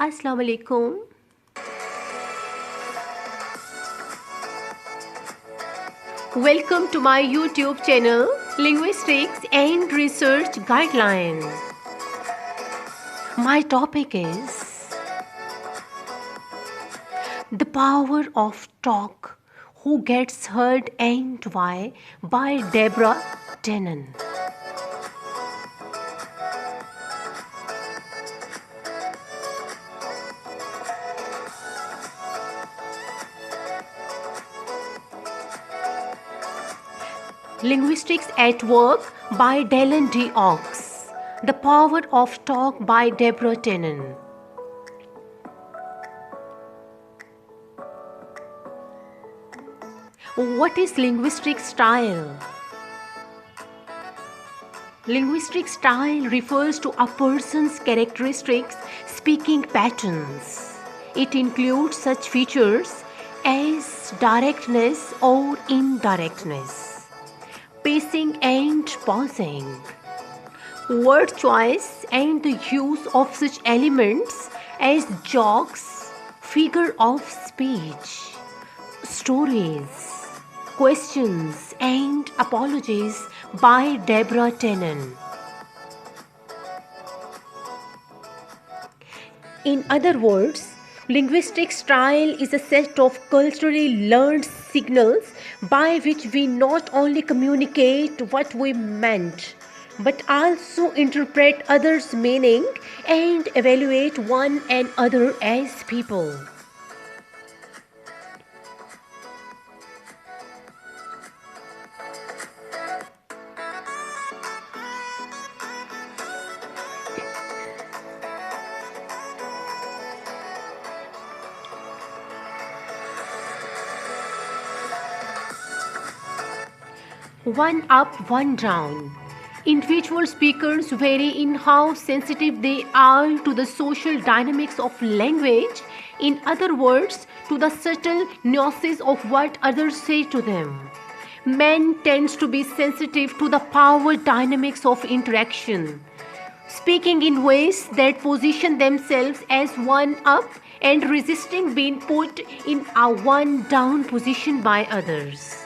Assalamu alaikum. Welcome to my YouTube channel, Linguistics and Research Guidelines. My topic is The Power of Talk, Who Gets Heard and Why by Deborah Tannen. Linguistics at Work by Dylan D. Ox. The Power of Talk by Deborah Tannen. What is linguistic style? Linguistic style refers to a person's characteristics, speaking patterns. It includes such features as directness or indirectness, pacing and pausing, word choice and the use of such elements as jokes, figure of speech, stories, questions and apologies by Deborah Tannen. In other words, linguistic style is a set of culturally learned signals by which we not only communicate what we meant, but also interpret others' meaning and evaluate one another as people. One up, one down. Individual speakers vary in how sensitive they are to the social dynamics of language, in other words, to the subtle nuances of what others say to them. Men tend to be sensitive to the power dynamics of interaction, speaking in ways that position themselves as one up and resisting being put in a one down position by others.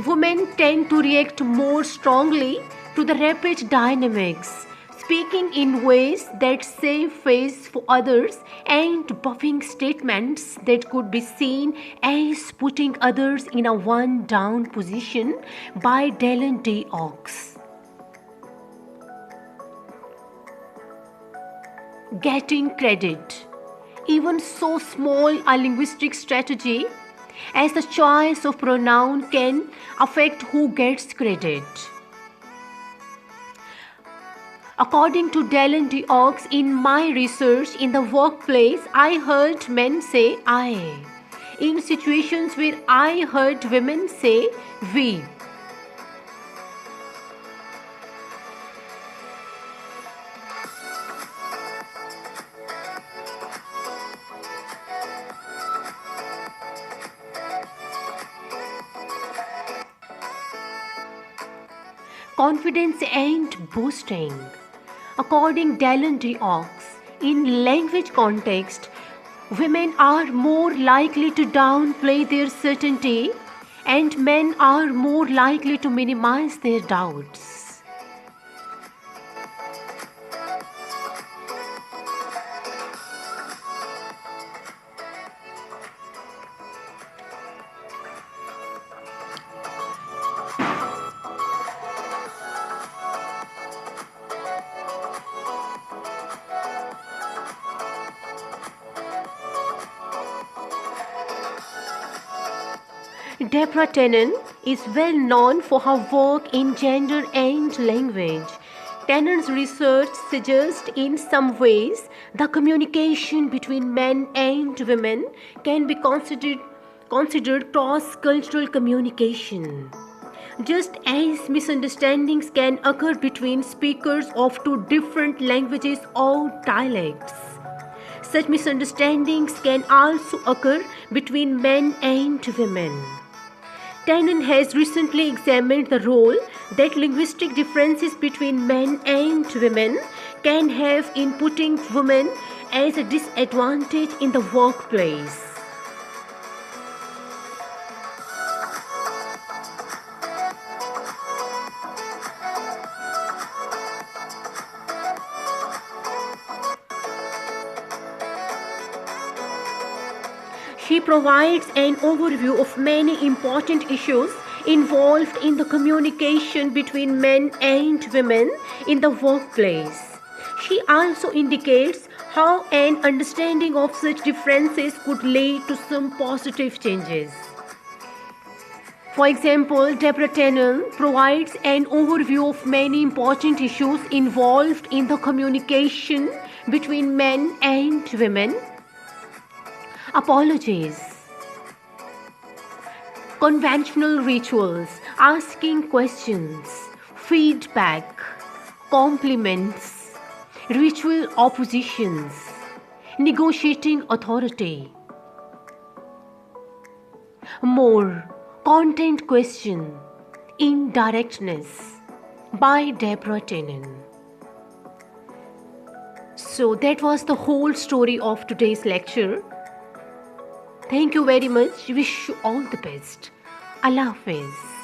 Women tend to react more strongly to the rapid dynamics, speaking in ways that save face for others and buffing statements that could be seen as putting others in a one-down position by Dylan D. Ox. Getting credit. Even so small a linguistic strategy as the choice of pronoun can affect who gets credit. According to Dylan D. Ox, in my research in the workplace, I heard men say I. In situations where I heard women say we. Confidence and boasting. According Dylan D. Ox, in language context, women are more likely to downplay their certainty and men are more likely to minimize their doubts. Deborah Tannen is well known for her work in gender and language. Tannen's research suggests in some ways the communication between men and women can be considered cross-cultural communication. Just as misunderstandings can occur between speakers of two different languages or dialects, such misunderstandings can also occur between men and women. Tannen has recently examined the role that linguistic differences between men and women can have in putting women as a disadvantage in the workplace. She provides an overview of many important issues involved in the communication between men and women in the workplace. She also indicates how an understanding of such differences could lead to some positive changes. For example, Deborah Tennant provides an overview of many important issues involved in the communication between men and women. Apologies, conventional rituals, asking questions, feedback, compliments, ritual oppositions, negotiating authority. More content question, indirectness by Deborah Tennant. So that was the whole story of today's lecture. Thank you very much. Wish you all the best. Allah Hafiz.